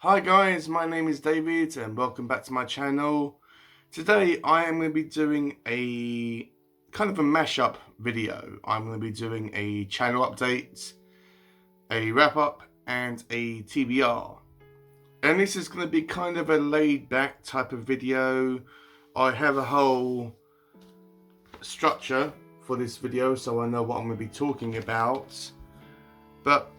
Hi guys, my name is David and welcome back to my channel. Today I am going to be doing a kind of a mashup video. I'm going to be doing a channel update, a wrap up and a TBR. And this is going to be kind of a laid back type of video. I have a whole structure for this video so I know what I'm going to be talking about. But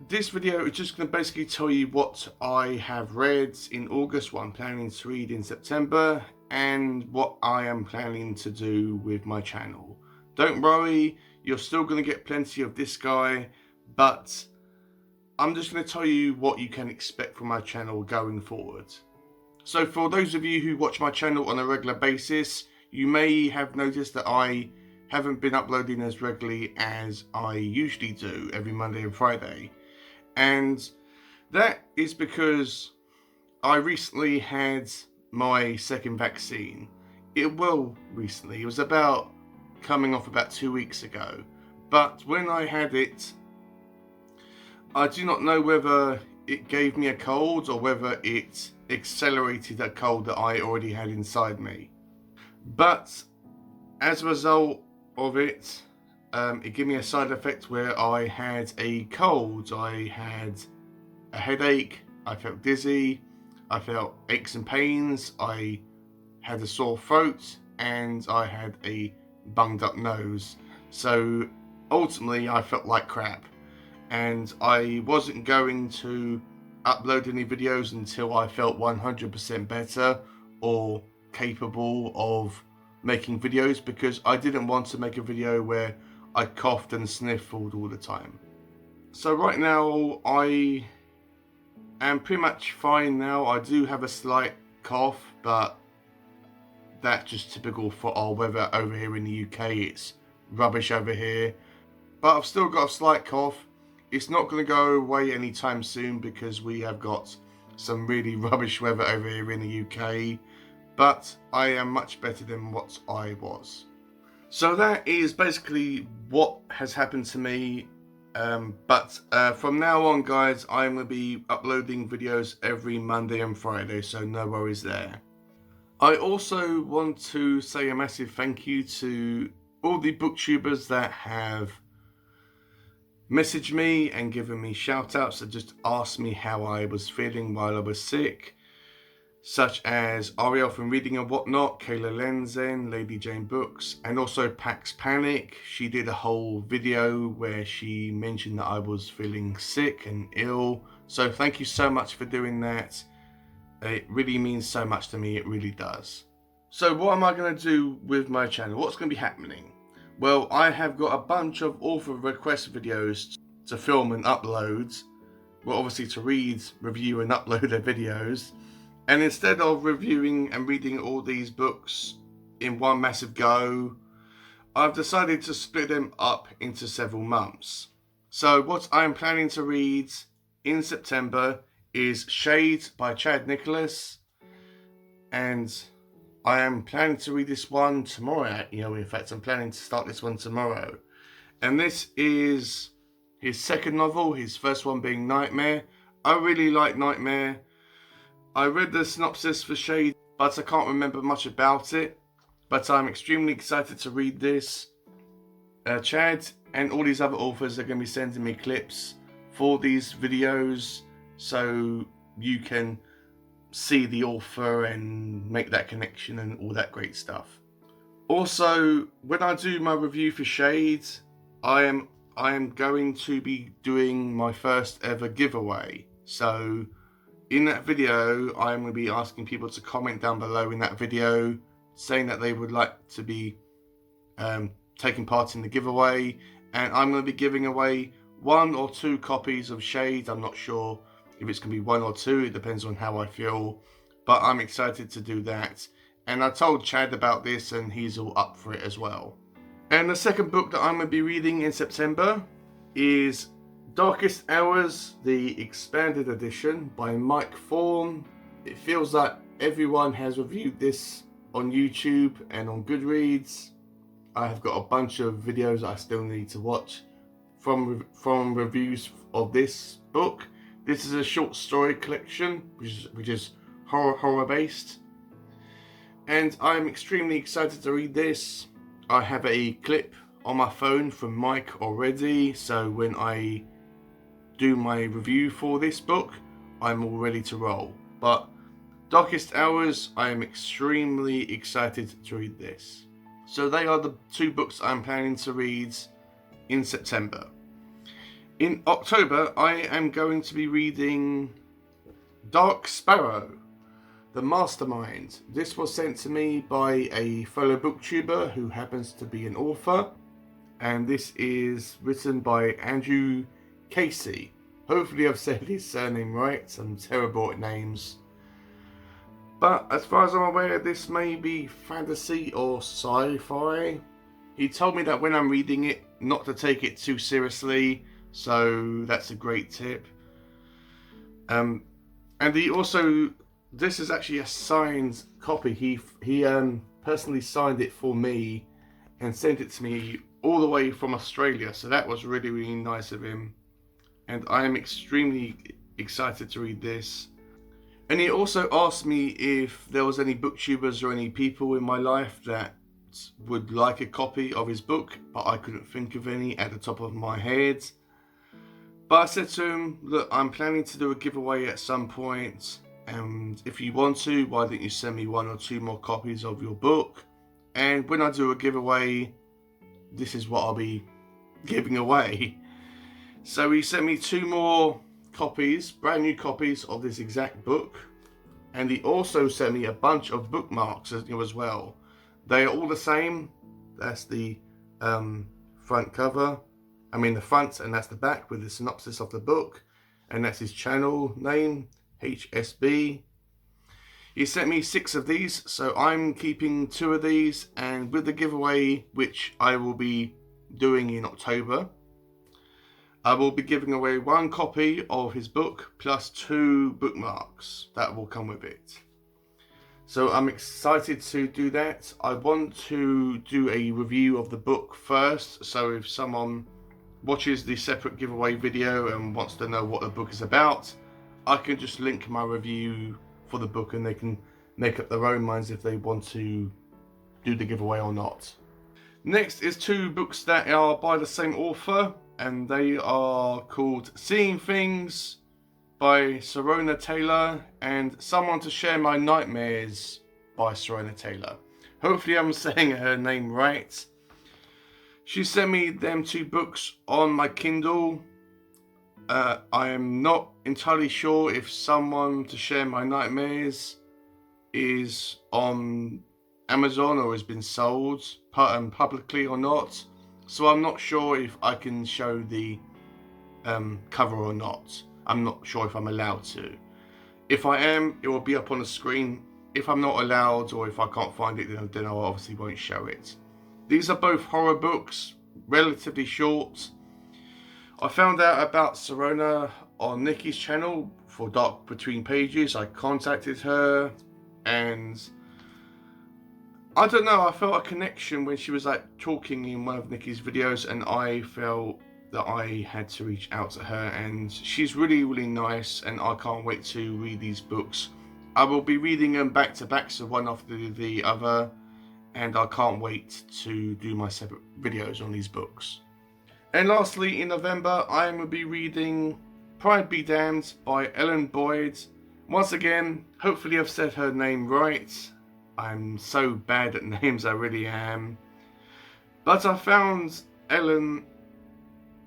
this video is just going to basically tell you what I have read in August, what I'm planning to read in September, and what I am planning to do with my channel. Don't worry, you're still going to get plenty of this guy, but I'm just going to tell you what you can expect from my channel going forward. So for those of you who watch my channel on a regular basis, you may have noticed that I haven't been uploading as regularly as I usually do every Monday and Friday. And that is because I recently had my second vaccine. It was about coming off about 2 weeks ago. But when I had it, I do not know whether it gave me a cold or whether it accelerated a cold that I already had inside me. But as a result of it, it gave me a side effect where I had a cold, I had a headache, I felt dizzy, I felt aches and pains, I had a sore throat, and I had a bunged up nose. So ultimately I felt like crap, and I wasn't going to upload any videos until I felt 100% better or capable of making videos, because I didn't want to make a video where I coughed and sniffled all the time. So right now I am pretty much fine now. I do have a slight cough, but that's just typical for our weather over here in the UK. It's rubbish over here. But I've still got a slight cough. It's not going to go away anytime soon because we have got some really rubbish weather over here in the UK. But I am much better than what I was. So that is basically what has happened to me. But from now on, guys, I'm going to be uploading videos every Monday and Friday, so no worries there. I also want to say a massive thank you to all the booktubers that have messaged me and given me shout outs and just asked me how I was feeling while I was sick, such as Ariel from Reading and Whatnot, Kayla Lenzen, Lady Jane Books, and also Pax Panic. She did a whole video where she mentioned that I was feeling sick and ill. So thank you so much for doing that. It really means so much to me, it really does. So what am I going to do with my channel? What's going to be happening? Well, I have got a bunch of author request videos to film and upload. Well, obviously to read, review and upload their videos. And instead of reviewing and reading all these books in one massive go, I've decided to split them up into several months. So what I'm planning to read in September is Shade by Chad Nicholas. And I am planning to read this one tomorrow. In fact, I'm planning to start this one tomorrow. And this is his second novel, his first one being Nightmare. I really like Nightmare. I read the synopsis for Shade, but I can't remember much about it. But I'm extremely excited to read this. Chad and all these other authors are going to be sending me clips for these videos, so you can see the author and make that connection and all that great stuff. Also, when I do my review for Shade, I am going to be doing my first ever giveaway. So in that video, I'm going to be asking people to comment down below in that video saying that they would like to be taking part in the giveaway, and I'm going to be giving away 1 or 2 copies of Shade. I'm not sure if it's going to be 1 or 2, it depends on how I feel, but I'm excited to do that. And I told Chad about this and he's all up for it as well. And the second book that I'm going to be reading in September is Darkest Hours, the expanded edition by Mike Thorn. It feels like everyone has reviewed this on YouTube and on Goodreads. I have got a bunch of videos I still need to watch from reviews of this book, This is a short story collection, which is horror based. And I'm extremely excited to read this. I have a clip on my phone from Mike already, so when I do my review for this book, I'm all ready to roll. But Darkest Hours, I am extremely excited to read this. So they are the two books I'm planning to read in September. In October, I am going to be reading Dark Sparrow, the Mastermind. This was sent to me by a fellow booktuber who happens to be an author, and this is written by Andrew Casey. Hopefully I've said his surname right. I'm terrible at names. But as far as I'm aware, this may be fantasy or sci-fi. He told me that when I'm reading it, not to take it too seriously, so that's a great tip. And he also, this is actually a signed copy. He personally signed it for me and sent it to me all the way from Australia, so that was really, really nice of him. And I am extremely excited to read this. And he also asked me if there was any booktubers or any people in my life that would like a copy of his book, but I couldn't think of any at the top of my head. But I said to him, look, I'm planning to do a giveaway at some point, and if you want to, why don't you send me 1 or 2 more copies of your book? And when I do a giveaway, this is what I'll be giving away. So he sent me 2 more copies, brand new copies of this exact book, and he also sent me a bunch of bookmarks as well. They are all the same. That's the front cover, the front, and that's the back with the synopsis of the book, and that's his channel name, HSB. He sent me 6 of these, so I'm keeping 2 of these, and with the giveaway, which I will be doing in October, I will be giving away 1 copy of his book plus 2 bookmarks that will come with it. So I'm excited to do that. I want to do a review of the book first, so if someone watches the separate giveaway video and wants to know what the book is about, I can just link my review for the book and they can make up their own minds if they want to do the giveaway or not. Next is 2 books that are by the same author, and they are called Seeing Things by Serona Taylor and Someone to Share My Nightmares by Serona Taylor. Hopefully I'm saying her name right. She sent me them 2 books on my Kindle. I am not entirely sure if Someone to Share My Nightmares is on Amazon or has been sold publicly or not. So I'm not sure if I can show the cover or not. I'm not sure if I'm allowed to. If I am, it will be up on the screen. If I'm not allowed or if I can't find it, then I obviously won't show it. These are both horror books, relatively short. I found out about Serona on Nikki's channel for Dark Between Pages. I contacted her and I don't know, I felt a connection when she was talking in one of Nikki's videos, and I felt that I had to reach out to her, and she's really, really nice, and I can't wait to read these books. I will be reading them back to back, so one after the other, and I can't wait to do my separate videos on these books. And lastly, in November, I will be reading Pride Be Damned by Ellen Boyd. Once again, hopefully I've said her name right. I'm so bad at names, I really am. But I found Ellen,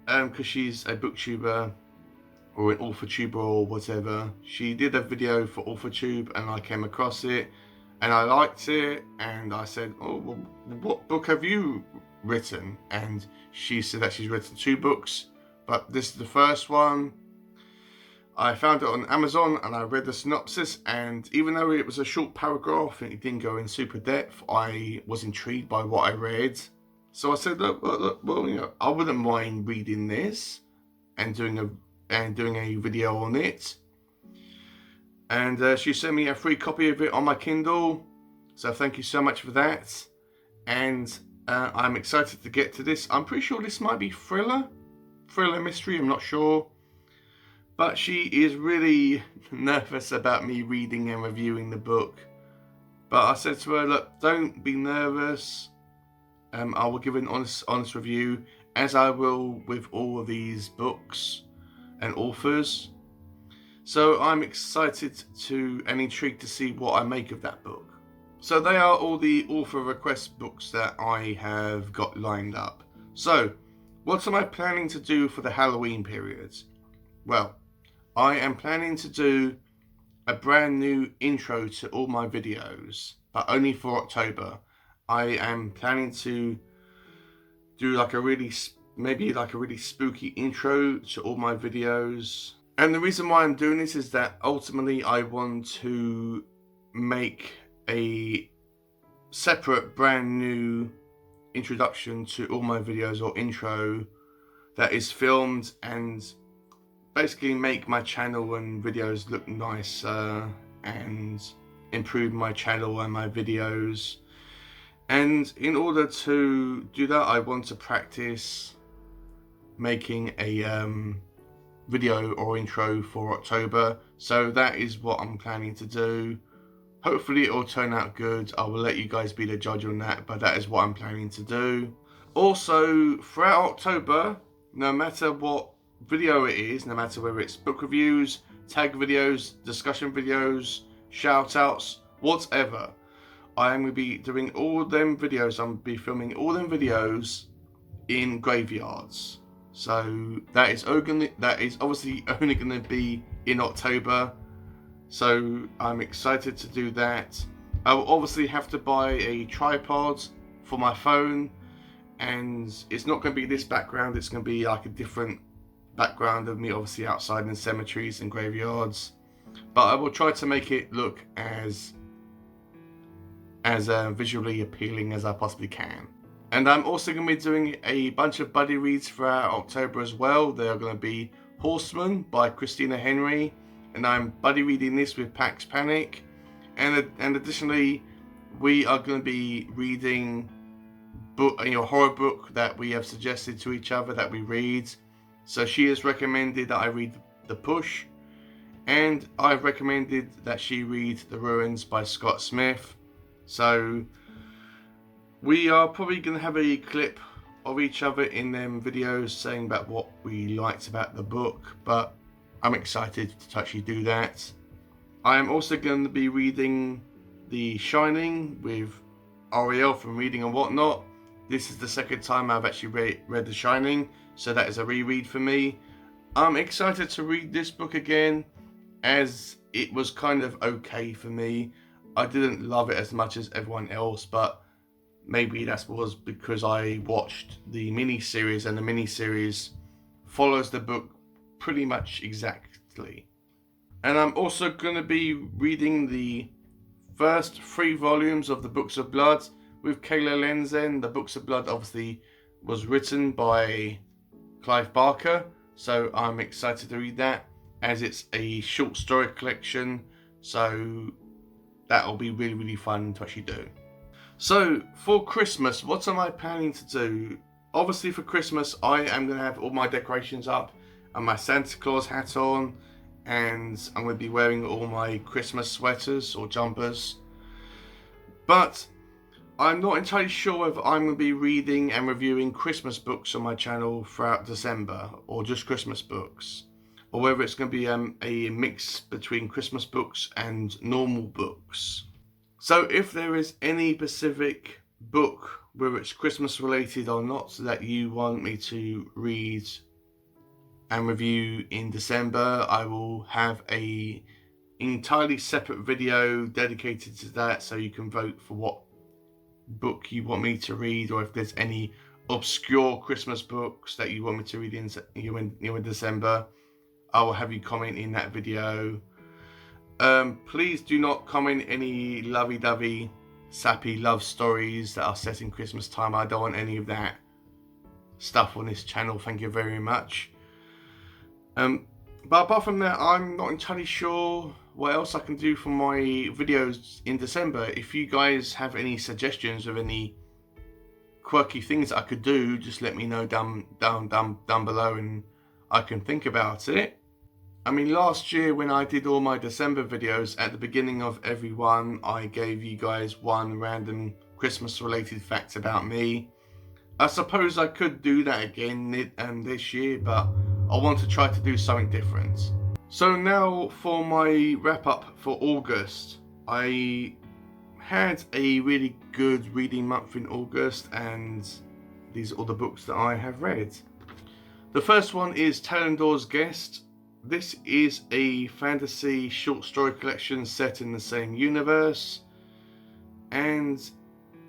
because she's a booktuber, or an authortuber or whatever. She did a video for AuthorTube and I came across it and I liked it, and I said, oh, well, what book have you written? And she said that she's written 2 books, but this is the first one. I found it on Amazon and I read the synopsis, and even though it was a short paragraph and it didn't go in super depth, I was intrigued by what I read. So I said, look, I wouldn't mind reading this and doing a video on it. And she sent me a free copy of it on my Kindle, so thank you so much for that. And I'm excited to get to this. I'm pretty sure this might be thriller mystery, I'm not sure. But she is really nervous about me reading and reviewing the book. But I said to her, look, don't be nervous. I will give an honest review, as I will with all of these books and authors. So I'm excited and intrigued to see what I make of that book. So they are all the author request books that I have got lined up. So what am I planning to do for the Halloween period? Well, I am planning to do a brand new intro to all my videos, but only for October. I am planning to do like a really spooky intro to all my videos. And the reason why I'm doing this is that ultimately I want to make a separate brand new introduction to all my videos, or intro, that is filmed and basically make my channel and videos look nicer and improve my channel and my videos. And in order to do that, I want to practice making a video or intro for October. So that is what I'm planning to do. Hopefully it will turn out good. I will let you guys be the judge on that, but that is what I'm planning to do. Also, throughout October, no matter what video it is, no matter whether it's book reviews, tag videos, discussion videos, shout outs, whatever, I am going to be doing all them videos. I'm going to be filming all them videos in graveyards. So that is obviously only going to be in October. So I'm excited to do that. I will obviously have to buy a tripod for my phone, and it's not going to be this background. It's going to be like a different background of me, obviously outside in cemeteries and graveyards. But I will try to make it look as visually appealing as I possibly can. And I'm also going to be doing a bunch of buddy reads throughout October as well. They are going to be Horseman by Christina Henry, and I'm buddy reading this with Pax Panic. And additionally, we are going to be reading horror book that we have suggested to each other that we read. So she has recommended that I read The Push, and I've recommended that she read The Ruins by Scott Smith. So we are probably going to have a clip of each other in them videos saying about what we liked about the book, but I'm excited to actually do that. I am also going to be reading The Shinning with Ariel from Reading and Whatnot. This is the second time I've actually read The Shinning, so that is a reread for me. I'm excited to read this book again, as it was kind of okay for me. I didn't love it as much as everyone else, but maybe that was because I watched the mini-series, and the mini-series follows the book pretty much exactly. And I'm also going to be reading the first 3 volumes of the Books of Blood with Kayla Lenzen. The Books of Blood obviously was written by Clive Barker, so I'm excited to read that, as it's a short story collection, so that will be really, really fun to actually do. So for Christmas, what am I planning to do? Obviously for Christmas, I am going to have all my decorations up and my Santa Claus hat on, and I'm going to be wearing all my Christmas sweaters or jumpers. But I'm not entirely sure if I'm going to be reading and reviewing Christmas books on my channel throughout December, or just Christmas books, or whether it's going to be a mix between Christmas books and normal books. So if there is any specific book, whether it's Christmas related or not, that you want me to read and review in December, I will have a entirely separate video dedicated to that, so you can vote for what book you want me to read, or if there's any obscure Christmas books that you want me to read in December, I will have you comment in that video. Please do not comment any lovey-dovey, sappy love stories that are set in Christmas time. I don't want any of that stuff on this channel, thank you very much. But apart from that, I'm not entirely sure what else I can do for my videos in December. If you guys have any suggestions of any quirky things that I could do, just let me know down below, and I can think about it. I mean, last year when I did all my December videos, at the beginning of every one, I gave you guys one random Christmas related fact about me. I suppose I could do that again this year, but I want to try to do something different. So now for my wrap up for August. I had a really good reading month in August, and these are all the books that I have read. The first one is Talindors Guest. This is a fantasy short story collection set in the same universe, and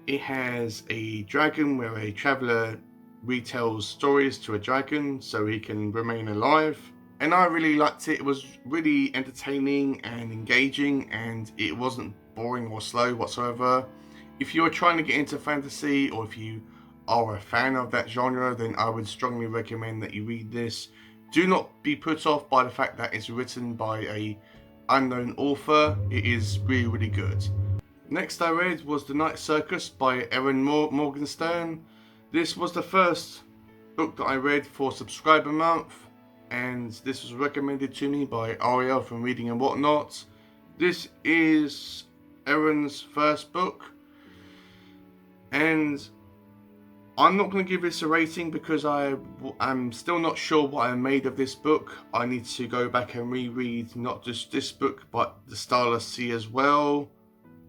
it has a dragon where a traveller retells stories to a dragon so he can remain alive. And I really liked it. It was really entertaining and engaging, and it wasn't boring or slow whatsoever. If you are trying to get into fantasy, or if you are a fan of that genre, then I would strongly recommend that you read this. Do not be put off by the fact that it's written by a unknown author. It is really, really good. Next I read was The Night Circus by Erin Morgenstern. This was the first book that I read for subscriber month, and this was recommended to me by Ariel from Reading and Whatnot. This is Erin's first book, and I'm not going to give this a rating because I'm still not sure what I made of this book. I need to go back and reread not just this book but The Starless Sea as well,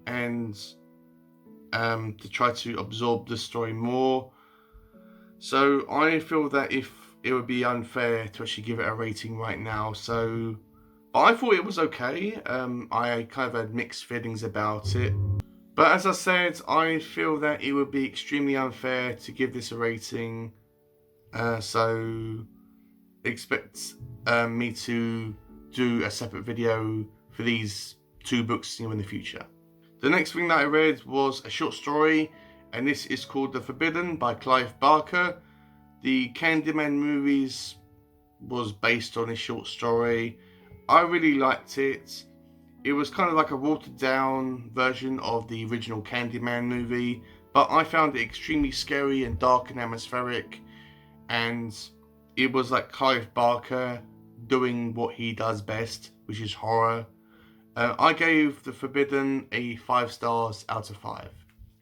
and to try to absorb the story more. So I feel that if it would be unfair to actually give it a rating right now. But I thought it was okay. I kind of had mixed feelings about it. But as I said, I feel that it would be extremely unfair to give this a rating. So expect me to do a separate video for these two books in the future. The next thing that I read was a short story, and this is called The Forbidden by Clive Barker. The Candyman movies was based on this short story. I really liked it. It was kind of like a watered down version of the original Candyman movie, but I found it extremely scary and dark and atmospheric, and it was like Clive Barker doing what he does best, which is horror. I gave The Forbidden a 5 stars out of 5.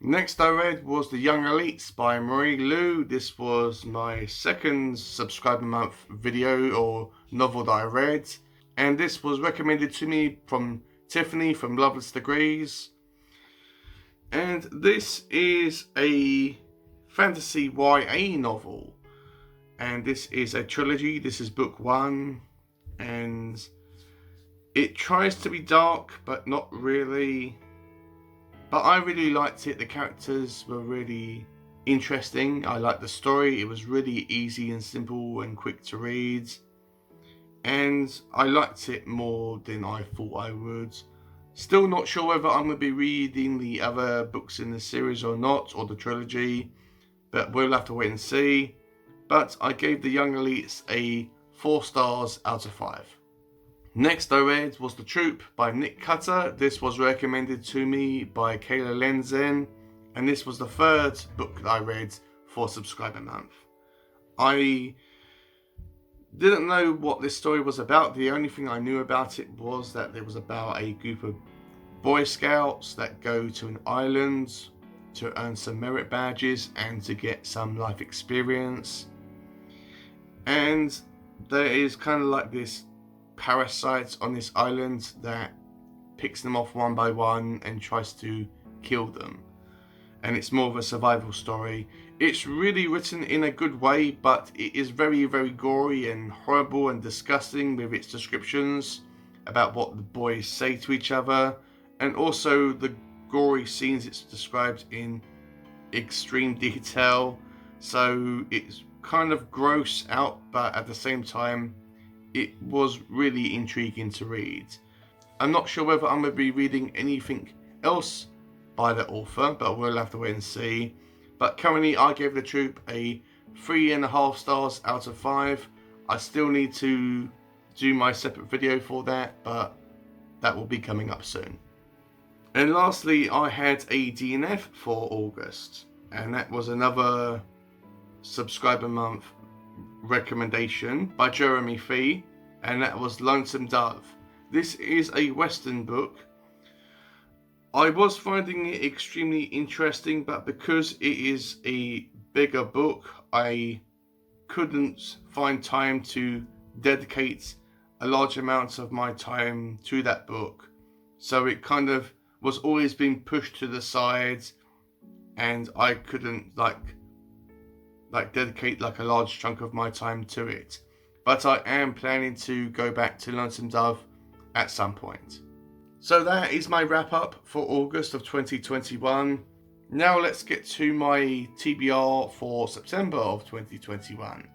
Next I read was The Young Elites by Marie Lu. This was my second subscriber month video or novel that I read, and this was recommended to me from Tiffany from Loveless Degrees. And this is a fantasy YA novel, and this is a trilogy. This is book 1, and it tries to be dark but not really. But I really liked it. The characters were really interesting. I liked the story. It was really easy and simple and quick to read, and I liked it more than I thought I would. Still not sure whether I'm going to be reading the other books in the series or not, or the trilogy, but we'll have to wait and see. But I gave The Young Elites a 4 stars out of 5. Next I read was The Troop by Nick Cutter. This was recommended to me by Kayla Lenzen, and this was the third book that I read for subscriber month. I didn't know what this story was about. The only thing I knew about it was that it was about a group of Boy Scouts that go to an island to earn some merit badges and to get some life experience. And there is kind of like this parasite on this island that picks them off one by one and tries to kill them. And it's more of a survival story. It's really written in a good way, but it is very, very gory and horrible and disgusting with its descriptions about what the boys say to each other, and also the gory scenes it's described in extreme detail. So it's kind of gross out, but at the same time it was really intriguing to read. I'm not sure whether I'm going to be reading anything else by the author, but we'll have to wait and see. But currently I gave The Troop a 3.5 stars out of 5. I still need to do my separate video for that, but that will be coming up soon. And lastly, I had a DNF for August, and that was another subscriber month recommendation by Jeremy Fee. and that was Lonesome Dove. This is a Western book. I was finding it extremely interesting, but because it is a bigger book, I couldn't find time to dedicate a large amount of my time to that book. So it kind of was always being pushed to the side, and I couldn't like dedicate like a large chunk of my time to it. But I am planning to go back to Lonesome Dove at some point. So that is my wrap up for August of 2021. Now let's get to my TBR for September of 2021.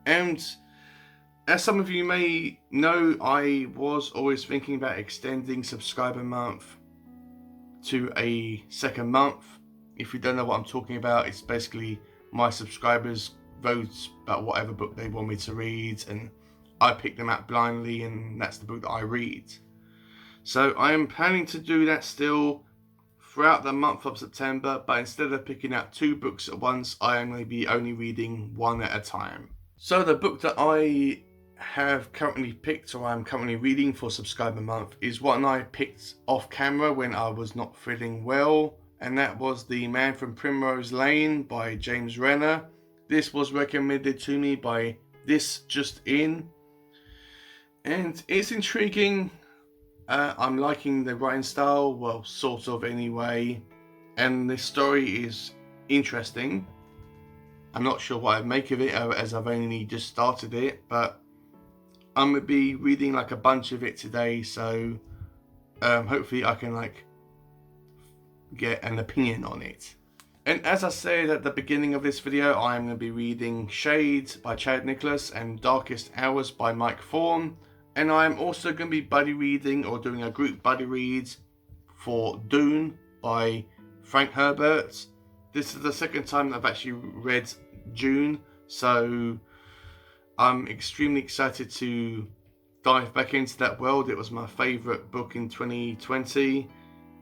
And as some of you may know, I was always thinking about extending subscriber month to a second month. If you don't know what I'm talking about, it's basically my subscribers vote about whatever book they want me to read, and I pick them out blindly, and that's the book that I read. So I am planning to do that still throughout the month of September, but instead of picking out 2 books at once, I am going to be only reading 1 at a time. So the book that I have currently picked, or I'm currently reading for subscriber month, is one I picked off camera when I was not feeling well, and that was The Man from Primrose Lane by James Renner. This was recommended to me by This Just In, and it's intriguing. I'm liking the writing style, well, sort of anyway, and the story is interesting. I'm not sure what I'd make of it as I've only just started it, but I'm going to be reading like a bunch of it today, so hopefully I can like get an opinion on it. And as I said at the beginning of this video, I'm going to be reading Shade by Chad Nicholas and Darkest Hours by Mike Thorn. And I'm also going to be buddy reading, or doing a group buddy read, for Dune by Frank Herbert. This is the second time I've actually read Dune, so I'm extremely excited to dive back into that world. It was my favourite book in 2020,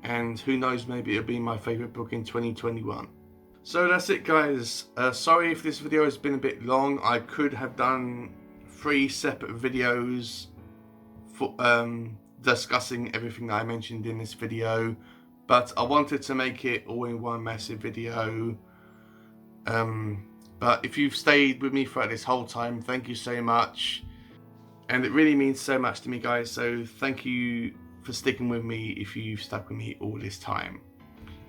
and who knows, maybe it'll be my favourite book in 2021. So that's it, guys. Sorry if this video has been a bit long. I could have done 3 separate videos for discussing everything that I mentioned in this video, but I wanted to make it all in one massive video. But if you've stayed with me throughout this whole time, thank you so much, and it really means so much to me, guys. So thank you for sticking with me if you've stuck with me all this time.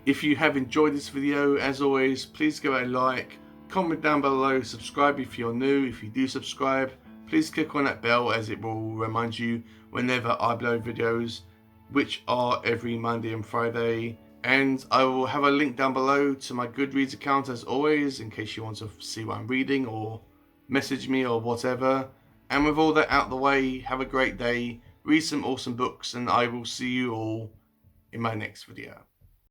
If you have enjoyed this video, as always, please give it a like, comment down below, subscribe if you're new. If you do subscribe, please click on that bell, as it will remind you whenever I upload videos, which are every Monday and Friday. And I will have a link down below to my Goodreads account, as always, in case you want to see what I'm reading or message me or whatever. And with all that out the way, have a great day, read some awesome books, and I will see you all in my next video.